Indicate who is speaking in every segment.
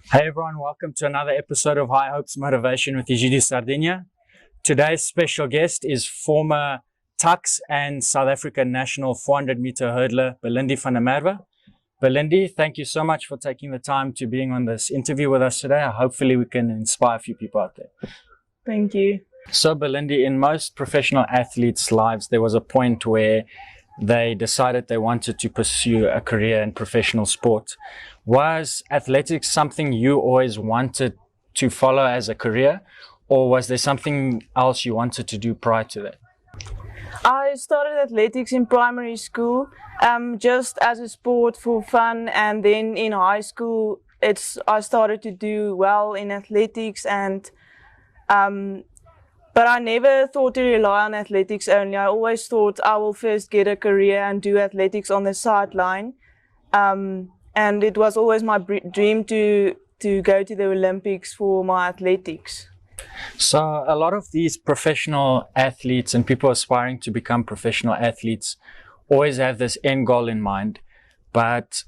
Speaker 1: Hey everyone, welcome to another episode of High Hopes Motivation with Egidi Sardinia. Today's special guest is former Tuks and South African national 400-meter hurdler Belindi Van der Merwe. Belindi, thank you so much for taking the time to being on this interview with us today. Hopefully we can inspire a few people out there.
Speaker 2: Thank you.
Speaker 1: So Belindi, in most professional athletes' lives, there was a point where they decided they wanted to pursue a career in professional sport. Was athletics something you always wanted to follow as a career, or was there something else you wanted to do prior to that?
Speaker 2: I started athletics in primary school, just as a sport for fun, and then in high school, I started to do well in athletics, but I never thought to rely on athletics only. I always thought I will first get a career and do athletics on the sideline. And it was always my dream to go to the Olympics for my athletics.
Speaker 1: So a lot of these professional athletes and people aspiring to become professional athletes always have this end goal in mind, but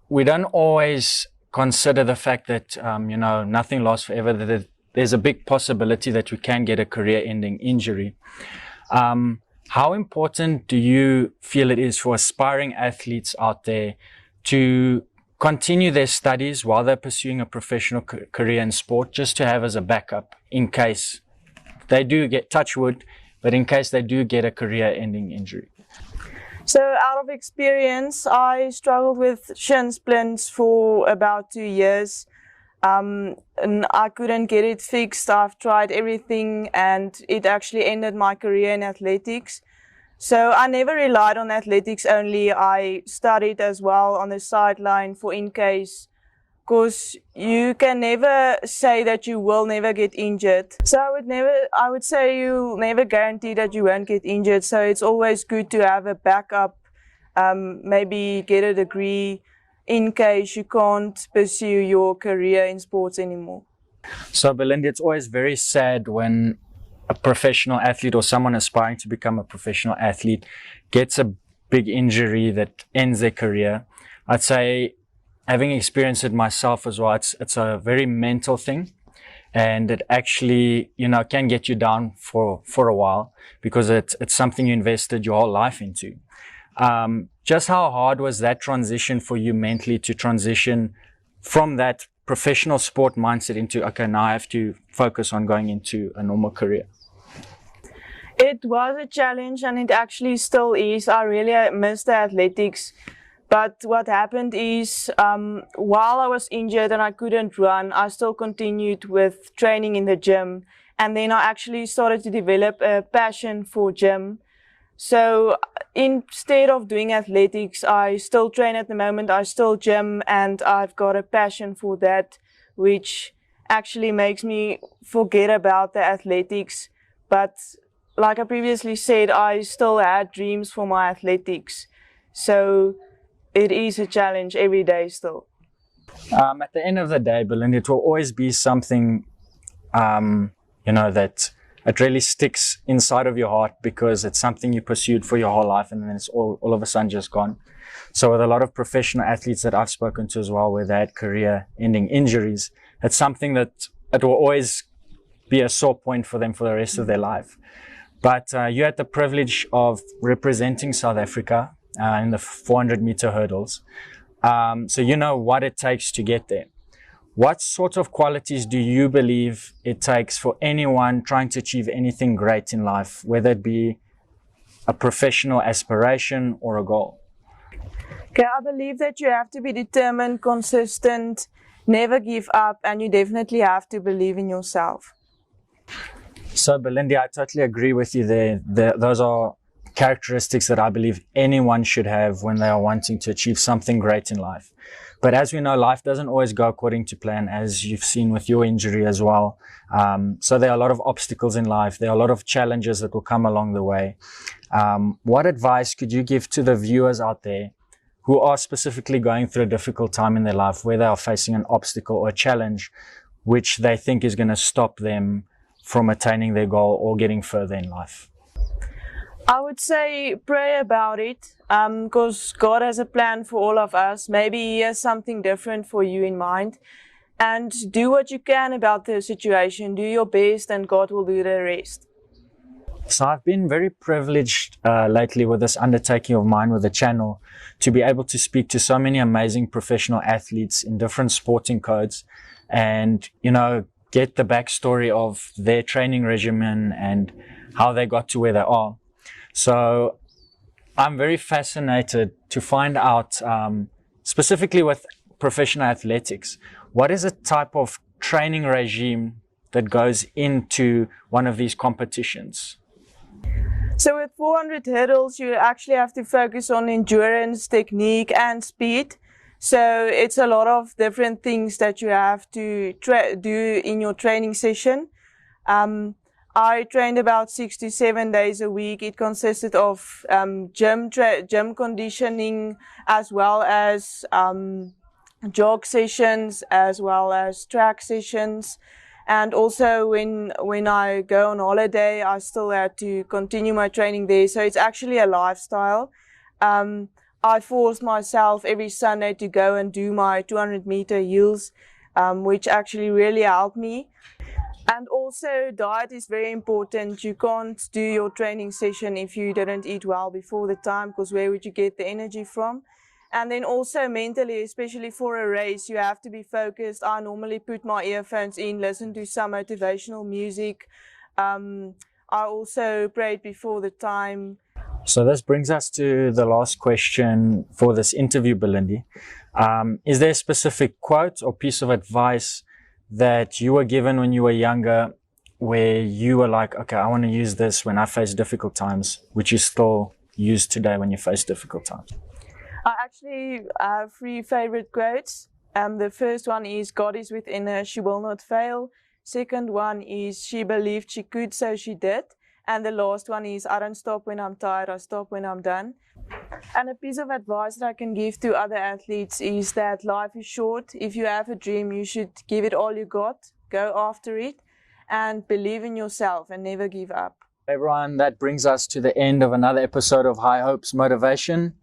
Speaker 1: we don't always consider the fact that, nothing lasts forever, that there's a big possibility that we can get a career-ending injury. How important do you feel it is for aspiring athletes out there to continue their studies while they're pursuing a professional career in sport, just to have as a backup in case they do get, touch wood, but in case they do get a career-ending injury?
Speaker 2: So out of experience, I struggled with shin splints for about 2 years. And I couldn't get it fixed. I've tried everything and it actually ended my career in athletics. So I never relied on athletics only. I studied as well on the sideline for in case, because you can never say that you will never get injured. So I would say you'll never guarantee that you won't get injured. So it's always good to have a backup, maybe get a degree in case you can't pursue your career in sports anymore.
Speaker 1: So Belindi, it's always very sad when a professional athlete or someone aspiring to become a professional athlete gets a big injury that ends their career. I'd say, having experienced it myself as well, it's a very mental thing, and it actually, can get you down for a while because it's something you invested your whole life into. Just how hard was that transition for you mentally, to transition from that professional sport mindset into, okay, now I have to focus on going into a normal career?
Speaker 2: It was a challenge and it actually still is. I really miss the athletics. But what happened is, while I was injured and I couldn't run, I still continued with training in the gym. And then I actually started to develop a passion for gym. So instead of doing athletics, I still train at the moment, I still gym, and I've got a passion for that, which actually makes me forget about the athletics. But like I previously said, I still had dreams for my athletics. So it is a challenge every day still.
Speaker 1: At the end of the day, Belindi, it will always be something, that it really sticks inside of your heart because it's something you pursued for your whole life and then it's all of a sudden just gone. So with a lot of professional athletes that I've spoken to as well, where they had career-ending injuries, it's something that it will always be a sore point for them for the rest of their life. But you had the privilege of representing South Africa in the 400-meter hurdles. So you know what it takes to get there. What sort of qualities do you believe it takes for anyone trying to achieve anything great in life, whether it be a professional aspiration or a goal?
Speaker 2: Okay, I believe that you have to be determined, consistent, never give up, and you definitely have to believe in yourself.
Speaker 1: So Belindi, I totally agree with you there. Those are characteristics that I believe anyone should have when they are wanting to achieve something great in life. But as we know, life doesn't always go according to plan, as you've seen with your injury as well. So there are a lot of obstacles in life. There are a lot of challenges that will come along the way. What advice could you give to the viewers out there who are specifically going through a difficult time in their life, where they are facing an obstacle or a challenge which they think is going to stop them from attaining their goal or getting further in life?
Speaker 2: I would say pray about it, because God has a plan for all of us. Maybe He has something different for you in mind. and do what you can about the situation. Do your best and God will do the rest.
Speaker 1: So I've been very privileged lately with this undertaking of mine with the channel to be able to speak to so many amazing professional athletes in different sporting codes and, you know, get the backstory of their training regimen and how they got to where they are. So I'm very fascinated to find out, specifically with professional athletics, what is a type of training regime that goes into one of these competitions?
Speaker 2: So with 400 hurdles, you actually have to focus on endurance, technique, and speed. So it's a lot of different things that you have to do in your training session. I trained about 6 to 7 days a week. It consisted of gym conditioning, as well as jog sessions, as well as track sessions. And also when I go on holiday, I still had to continue my training there. So it's actually a lifestyle. I forced myself every Sunday to go and do my 200-meter heels, which actually really helped me. And also diet is very important. You can't do your training session if you didn't eat well before the time, because where would you get the energy from? And then also mentally, especially for a race, you have to be focused. I normally put my earphones in, listen to some motivational music. I also prayed before the time.
Speaker 1: So this brings us to the last question for this interview, Belindi. Is there a specific quote or piece of advice that you were given when you were younger where you were like, okay, I want to use this when I face difficult times, which you still use today when you face difficult times?
Speaker 2: I actually have 3 favorite quotes. The first one is, God is within her, she will not fail. Second one is, she believed she could, so she did. And the last one is, I don't stop when I'm tired, I stop when I'm done. And a piece of advice that I can give to other athletes is that life is short. If you have a dream, you should give it all you got, go after it, and believe in yourself and never give up.
Speaker 1: Everyone, that brings us to the end of another episode of High Hopes Motivation.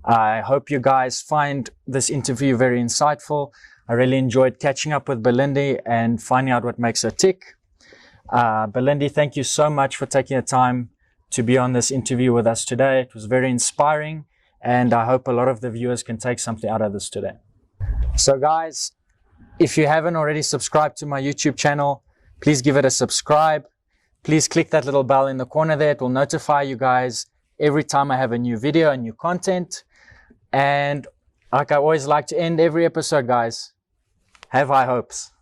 Speaker 1: I hope you guys find this interview very insightful. I really enjoyed catching up with Belindi and finding out what makes her tick. Belindi, thank you so much for taking the time to be on this interview with us today. It was very inspiring, and I hope a lot of the viewers can take something out of this today. So guys, if you haven't already subscribed to my YouTube channel, please give it a subscribe. Please click that little bell in the corner there. It will notify you guys every time I have a new video and new content. And like I always like to end every episode, guys, have high hopes.